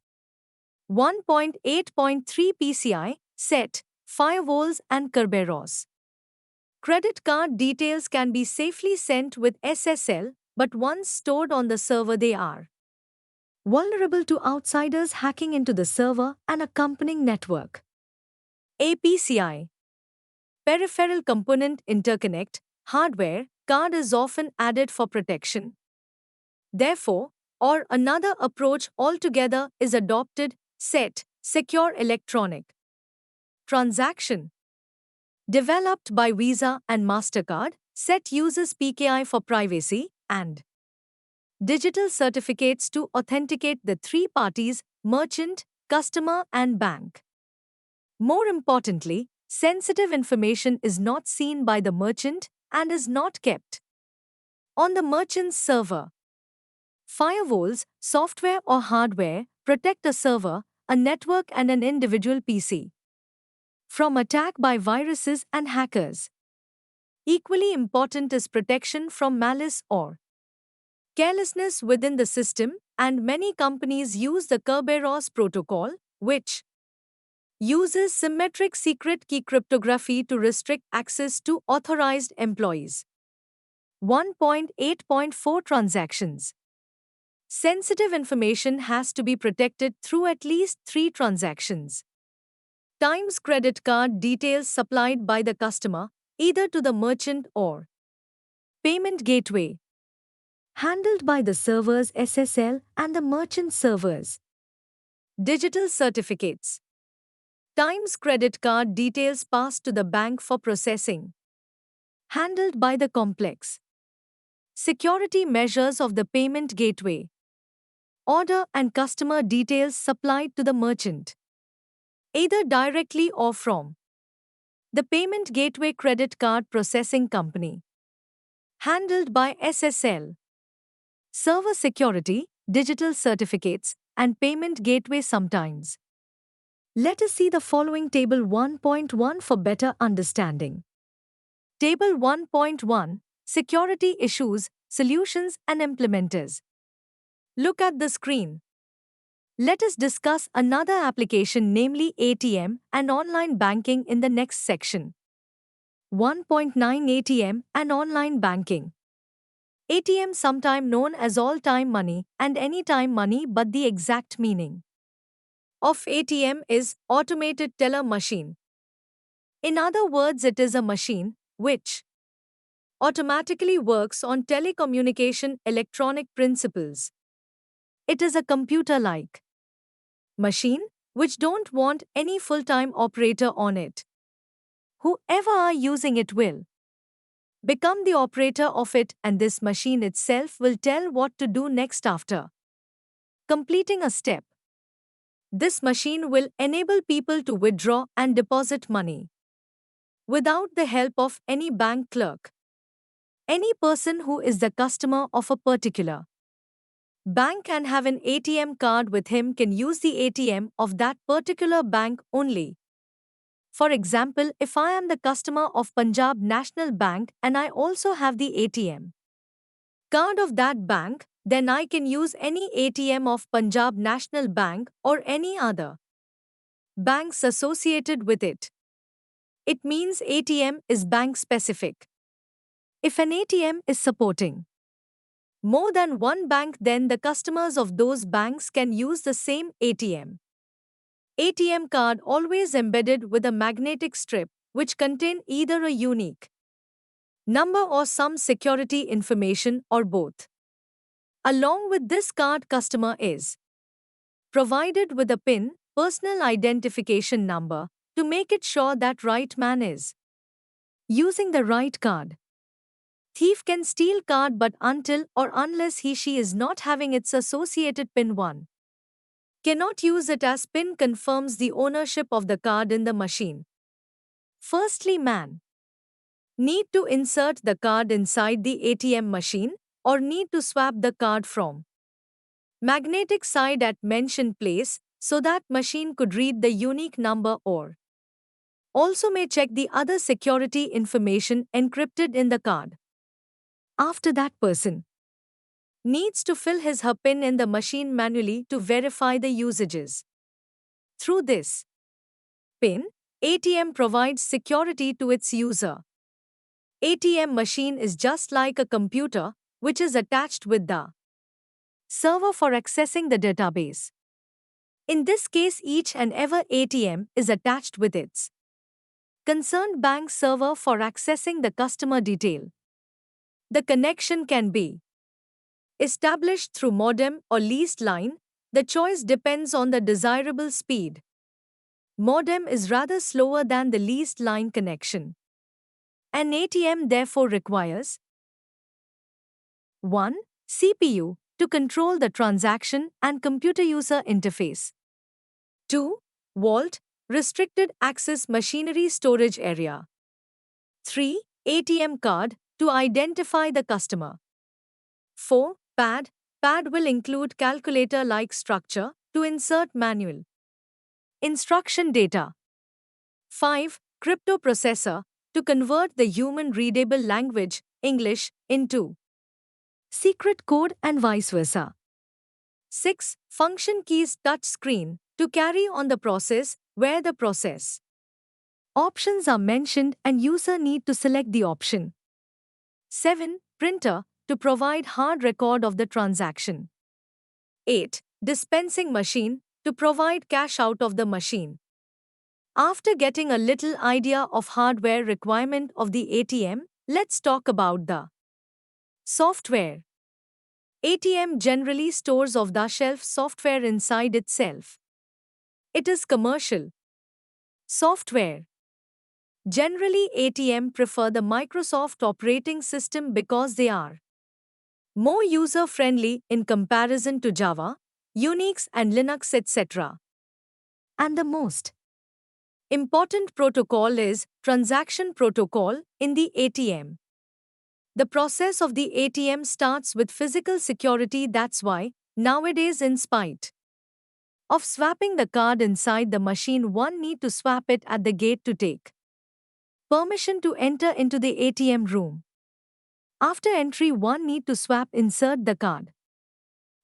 1.8.3 PCI, SET, firewalls and Kerberos. Credit card details can be safely sent with SSL, but once stored on the server they are vulnerable to outsiders hacking into the server and accompanying network. APCI. Peripheral Component Interconnect, hardware, card is often added for protection. Therefore, or another approach altogether is adopted, SET, Secure Electronic Transaction. Developed by Visa and MasterCard, SET uses PKI for privacy and digital certificates to authenticate the three parties, merchant, customer, and bank. More importantly, sensitive information is not seen by the merchant and is not kept on the merchant's server. Firewalls, software or hardware, protect a server, a network, and an individual PC from attack by viruses and hackers. Equally important is protection from malice or carelessness within the system, and many companies use the Kerberos protocol, which uses symmetric secret key cryptography to restrict access to authorized employees. 1.8.4 Transactions. Sensitive information has to be protected through at least 3 transactions. Times credit card details supplied by the customer, either to the merchant or payment gateway, handled by the server's SSL and the merchant servers. Digital certificates. Times credit card details passed to the bank for processing, handled by the complex security measures of the payment gateway. Order and customer details supplied to the merchant, either directly or from the payment gateway credit card processing company, handled by SSL. Server security, digital certificates, and payment gateway sometimes. Let us see the following Table 1.1 for better understanding. Table 1.1 Security Issues, Solutions and Implementers. Look at the screen. Let us discuss another application, namely ATM and online banking, in the next section. 1.9 ATM and online banking. ATM, sometime known as all-time money and anytime money, but the exact meaning of ATM is automated teller machine. In other words, it is a machine which automatically works on telecommunication electronic principles. It is a computer-like machine which don't want any full-time operator on it. Whoever are using it will become the operator of it, and this machine itself will tell what to do next after completing a step. This machine will enable people to withdraw and deposit money without the help of any bank clerk. Any person who is the customer of a particular bank and have an ATM card with him can use the ATM of that particular bank only. For example, if I am the customer of Punjab National Bank and I also have the ATM card of that bank, then I can use any ATM of Punjab National Bank or any other banks associated with it. It means ATM is bank specific. If an ATM is supporting more than one bank, then the customers of those banks can use the same ATM. ATM card always embedded with a magnetic strip which contain either a unique number or some security information or both. Along with this card, customer is provided with a PIN, personal identification number, to make it sure that right man is using the right card. Thief can steal card, but until or unless he/she is not having its associated PIN, one cannot use it, as PIN confirms the ownership of the card in the machine. Firstly, man need to insert the card inside the ATM machine or need to swap the card from magnetic side at mentioned place so that machine could read the unique number, or also may check the other security information encrypted in the card. After that, person needs to fill his/her PIN in the machine manually to verify the usages. Through this PIN, ATM provides security to its user. ATM machine is just like a computer which is attached with the server for accessing the database. In this case, each and every ATM is attached with its concerned bank server for accessing the customer detail. The connection can be established through modem or leased line. The choice depends on the desirable speed. Modem is rather slower than the leased line connection. An ATM therefore requires 1. CPU to control the transaction and computer user interface. 2. Vault, restricted access machinery storage area. 3. ATM card to identify the customer. 4. Pad. Pad will include calculator-like structure to insert manual instruction data. 5. Crypto processor to convert the human-readable language, English, into secret code and vice versa. 6. Function keys touch screen to carry on the process where the process options are mentioned and user need to select the option. 7. Printer to provide hard record of the transaction. 8. Dispensing machine, to provide cash out of the machine. After getting a little idea of hardware requirement of the ATM, let's talk about the software. ATM generally stores off-the-shelf software inside itself. It is commercial software. Generally, ATM prefer the Microsoft operating system because they are more user-friendly in comparison to Java, Unix and Linux, etc. And the most important protocol is transaction protocol in the ATM. The process of the ATM starts with physical security. That's why, nowadays, in spite of swapping the card inside the machine, one need to swap it at the gate to take permission to enter into the ATM room. After entry, one need to insert the card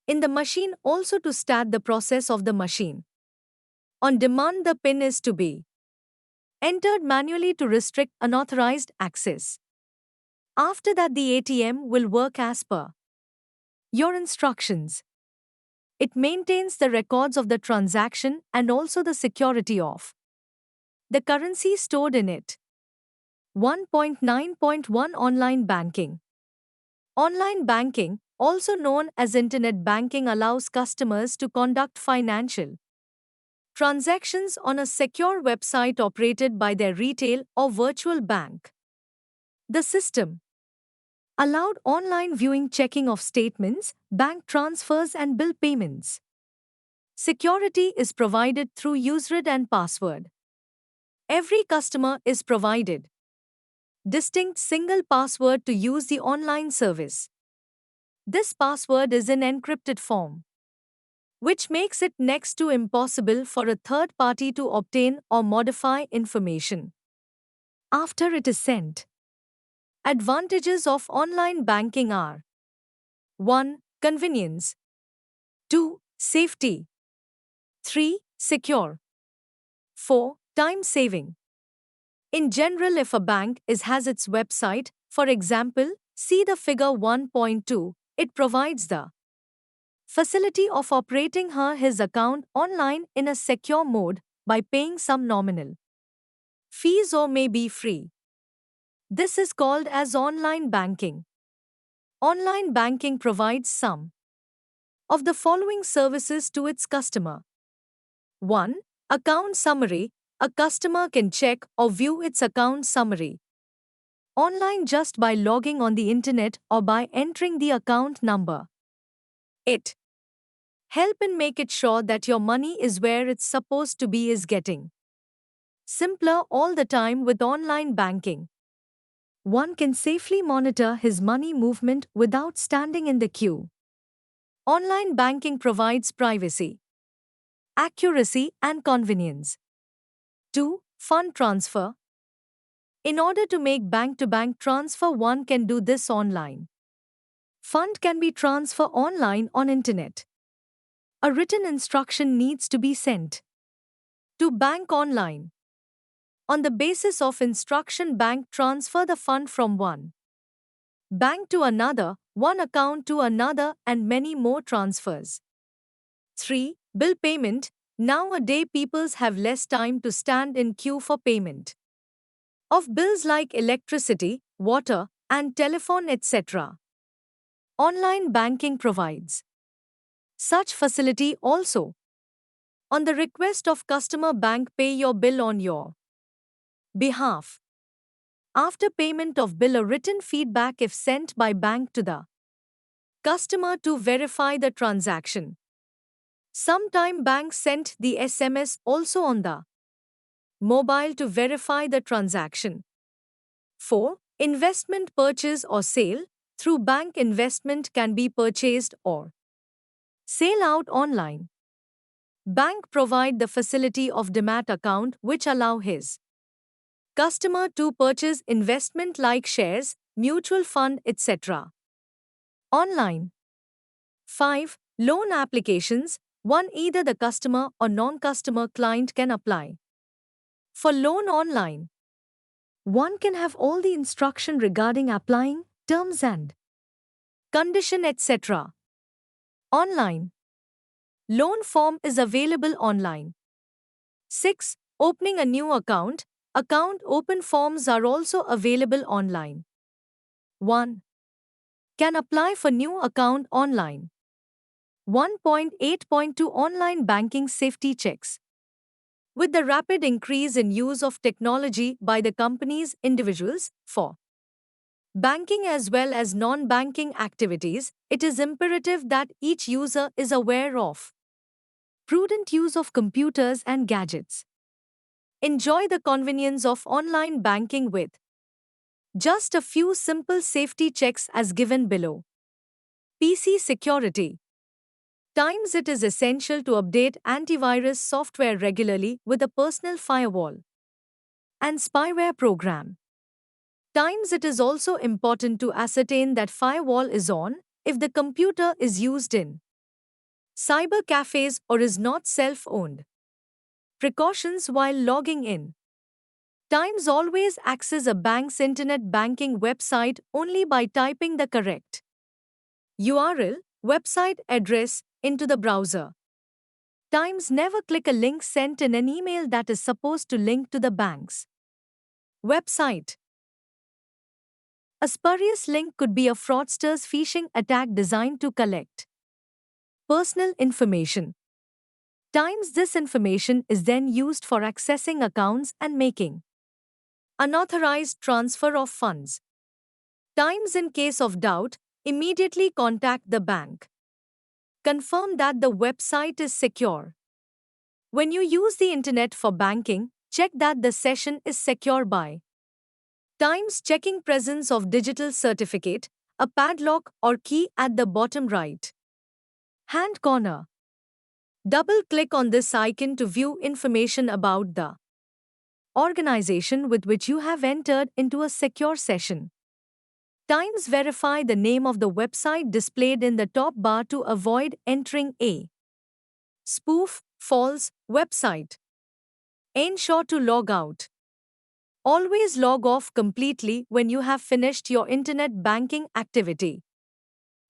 in the machine also to start the process of the machine. On demand, the PIN is to be entered manually to restrict unauthorized access. After that, the ATM will work as per your instructions. It maintains the records of the transaction and also the security of the currency stored in it. 1.9.1 Online banking. Online banking, also known as internet banking, allows customers to conduct financial transactions on a secure website operated by their retail or virtual bank. The system allowed online viewing, checking of statements, bank transfers and bill payments. Security is provided through userid and password. Every customer is provided distinct single password to use the online service. This password is in encrypted form, which makes it next to impossible for a third party to obtain or modify information after it is sent. Advantages of online banking are 1. Convenience, 2. Safety, 3. Secure, 4. Time saving. In general, if a bank has its website, for example, see the figure 1.2, it provides the facility of operating his account online in a secure mode by paying some nominal fees or may be free. This is called as online banking. Online banking provides some of the following services to its customer. 1. Account summary. A customer can check or view its account summary online just by logging on the internet or by entering the account number. It help in make it sure that your money is where it's supposed to be is getting simpler all the time with online banking. One can safely monitor his money movement without standing in the queue. Online banking provides privacy, accuracy and convenience. 2. Fund transfer. In order to make bank-to-bank transfer, one can do this online. Fund can be transferred online on internet. A written instruction needs to be sent to bank online. On the basis of instruction, bank transfer the fund from one bank to another, one account to another and many more transfers. 3. Bill payment. Nowadays people have less time to stand in queue for payment of bills like electricity, water, and telephone, etc. Online banking provides such facility also. On the request of customer, bank pay your bill on your behalf. After payment of bill, a written feedback if sent by bank to the customer to verify the transaction. Sometime banks sent the SMS also on the mobile to verify the transaction. 4. Investment purchase or sale. Through bank, investment can be purchased or sale out online. Bank provide the facility of demat account which allow his customer to purchase investment like shares, mutual fund, etc. online. 5. Loan applications. One, either the customer or non-customer client can apply for loan online. One can have all the instruction regarding applying, terms and condition, etc. online. Loan form is available online. 6. Opening a new account. Account open forms are also available online. 1. Can apply for new account online. 1.8.2 Online banking safety checks. With the rapid increase in use of technology by the companies, individuals, for banking as well as non-banking activities, it is imperative that each user is aware of prudent use of computers and gadgets. Enjoy the convenience of online banking with just a few simple safety checks as given below. PC security. Times it is essential to update antivirus software regularly with a personal firewall and spyware program. Times it is also important to ascertain that firewall is on if the computer is used in cyber cafes or is not self-owned. Precautions while logging in. Times always access a bank's internet banking website only by typing the correct URL, website address into the browser. Times never click a link sent in an email that is supposed to link to the bank's website. A spurious link could be a fraudster's phishing attack designed to collect personal information. Times this information is then used for accessing accounts and making unauthorized transfer of funds. Times in case of doubt, immediately contact the bank. Confirm that the website is secure. When you use the internet for banking, check that the session is secure by times checking presence of digital certificate, a padlock or key at the bottom right hand corner. Double-click on this icon to view information about the organization with which you have entered into a secure session. Times verify the name of the website displayed in the top bar to avoid entering a spoof, false website. Ensure to log out. Always log off completely when you have finished your internet banking activity.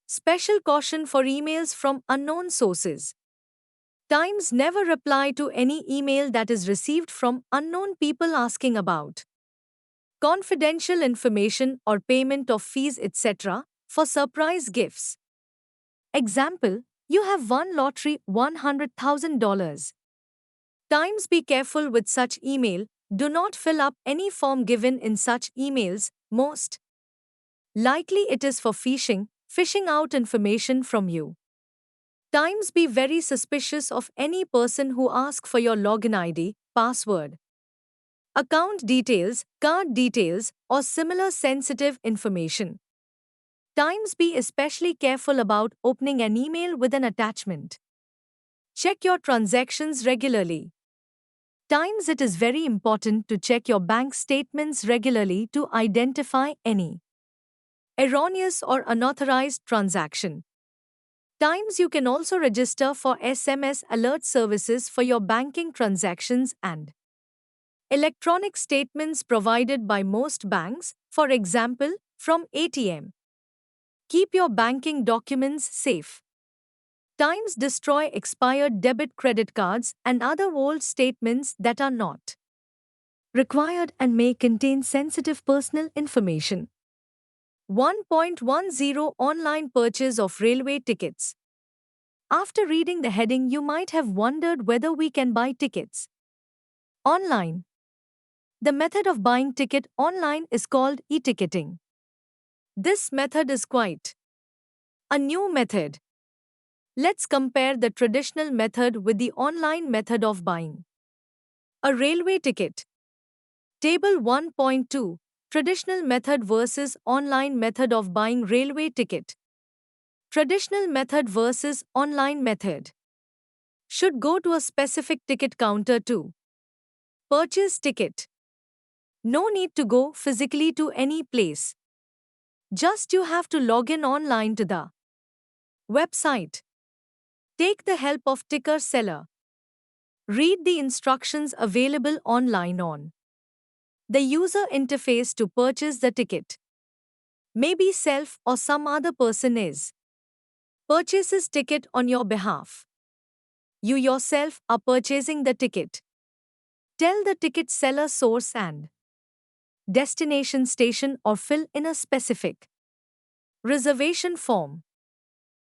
Special caution for emails from unknown sources. Times never reply to any email that is received from unknown people asking about confidential information or payment of fees, etc., for surprise gifts. Example, you have won lottery $100,000. Times be careful with such email, do not fill up any form given in such emails, most likely it is for phishing out information from you. Times be very suspicious of any person who asks for your login ID, password, account details, card details, or similar sensitive information. Times be especially careful about opening an email with an attachment. Check your transactions regularly. Times it is very important to check your bank statements regularly to identify any erroneous or unauthorized transaction. Times you can also register for SMS alert services for your banking transactions and electronic statements provided by most banks, for example, from ATM. Keep your banking documents safe. Times destroy expired debit credit cards and other old statements that are not required and may contain sensitive personal information. 1.10 Online purchase of railway tickets. After reading the heading, you might have wondered whether we can buy tickets online. The method of buying ticket online is called e-ticketing. This method is quite a new method. Let's compare the traditional method with the online method of buying a railway ticket. Table 1.2 Traditional method versus online method of buying railway ticket. Traditional method versus online method. Should go to a specific ticket counter to purchase ticket. No need to go physically to any place. Just you have to log in online to the website. Take the help of ticker seller. Read the instructions available online on the user interface to purchase the ticket. Maybe self or some other person is purchases ticket on your behalf. You yourself are purchasing the ticket. Tell the ticket seller source and destination station or fill in a specific reservation form.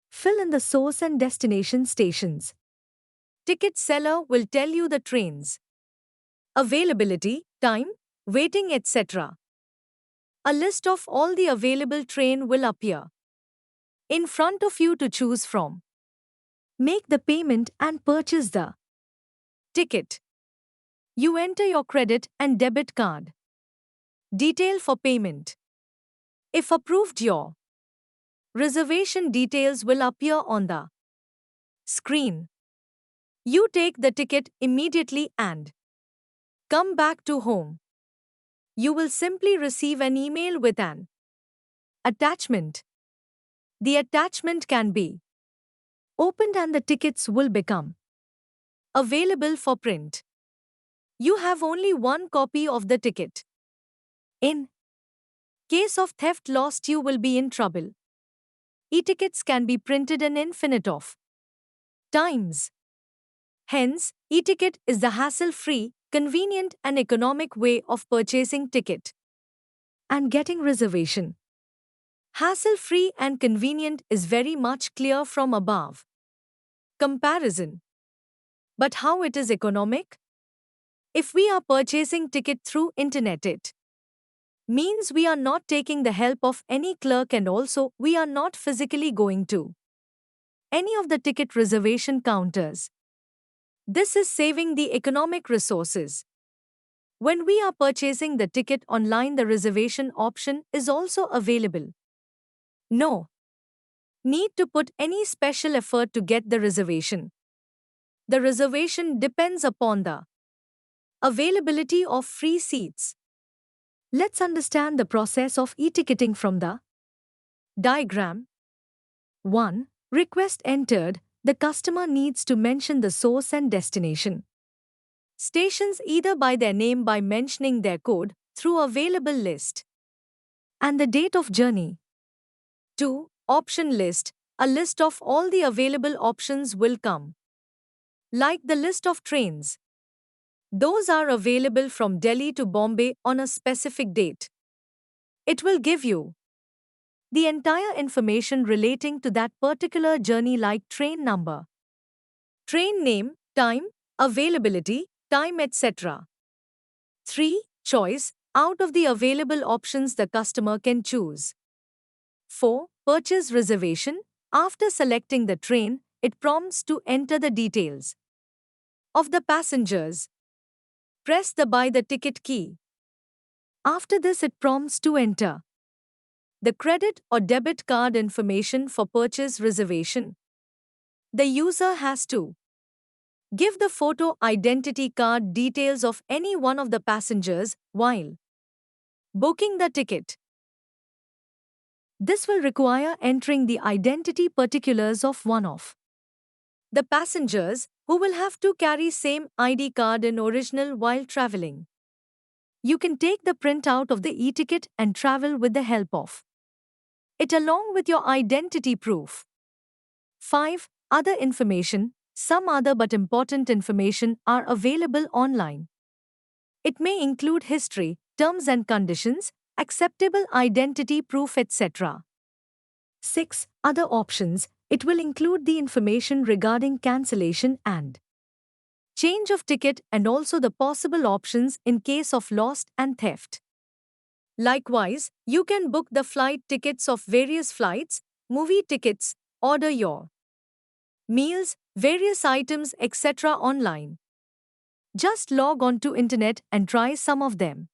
Fill in the source and destination stations. Ticket seller will tell you the trains, availability, time, waiting, etc. A list of all the available train will appear in front of you to choose from. Make the payment and purchase the ticket. You enter your credit and debit card detail for payment. If approved, your reservation details will appear on the screen. You take the ticket immediately and come back to home. You will simply receive an email with an attachment. The attachment can be opened and the tickets will become available for print. You have only one copy of the ticket. In case of theft lost, you will be in trouble. E-tickets can be printed an infinite of times. Hence, e-ticket is the hassle-free, convenient and economic way of purchasing ticket and getting reservation. Hassle-free and convenient is very much clear from above comparison. But how it is economic? If we are purchasing ticket through internet, it means we are not taking the help of any clerk and also we are not physically going to any of the ticket reservation counters. This is saving the economic resources. When we are purchasing the ticket online, the reservation option is also available. No need to put any special effort to get the reservation. The reservation depends upon the availability of free seats. Let's understand the process of e-ticketing from the diagram. 1. Request entered. The customer needs to mention the source and destination stations either by their name by mentioning their code through available list and the date of journey. 2. Option list. A list of all the available options will come, like the list of trains. Those are available from Delhi to Bombay on a specific date. It will give you the entire information relating to that particular journey, like train number, train name, time, availability, time, etc. 3. Choice. Out of the available options, the customer can choose. 4. Purchase reservation. After selecting the train, it prompts to enter the details of the passengers. Press the buy the ticket key. After this, it prompts to enter the credit or debit card information for purchase reservation. The user has to give the photo identity card details of any one of the passengers while booking the ticket. This will require entering the identity particulars of one of the passengers, who will have to carry same ID card in original while traveling. You can take the printout of the e-ticket and travel with the help of it along with your identity proof. 5. Other information. Some other but important information are available online. It may include history, terms and conditions, acceptable identity proof, etc. 6. Other options. It will include the information regarding cancellation and change of ticket and also the possible options in case of lost and theft. Likewise, you can book the flight tickets of various flights, movie tickets, order your meals, various items, etc. online. Just log on to internet and try some of them.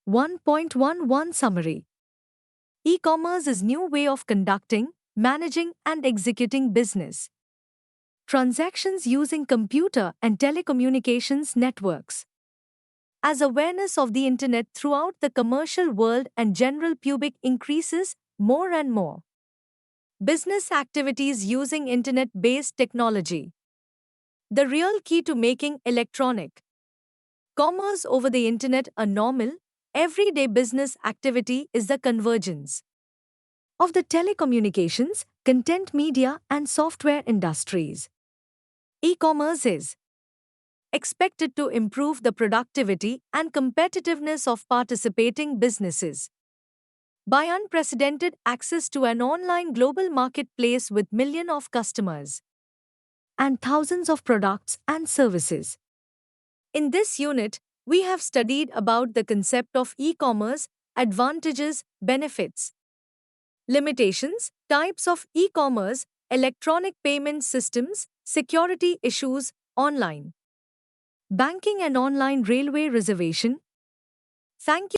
1.11 Summary. E-commerce is new way of conducting, managing and executing business transactions using computer and telecommunications networks. As awareness of the internet throughout the commercial world and general public increases, more and more business activities using internet-based technology. The real key to making electronic commerce over the internet a normal, everyday business activity is the convergence of the telecommunications, content media and software industries. E-commerce is expected to improve the productivity and competitiveness of participating businesses. By unprecedented access to an online global marketplace with millions of customers and thousands of products and services. In this unit, we have studied about the concept of e-commerce, advantages, benefits, limitations, types of e-commerce, electronic payment systems, security issues, online banking and online railway reservation. Thank you.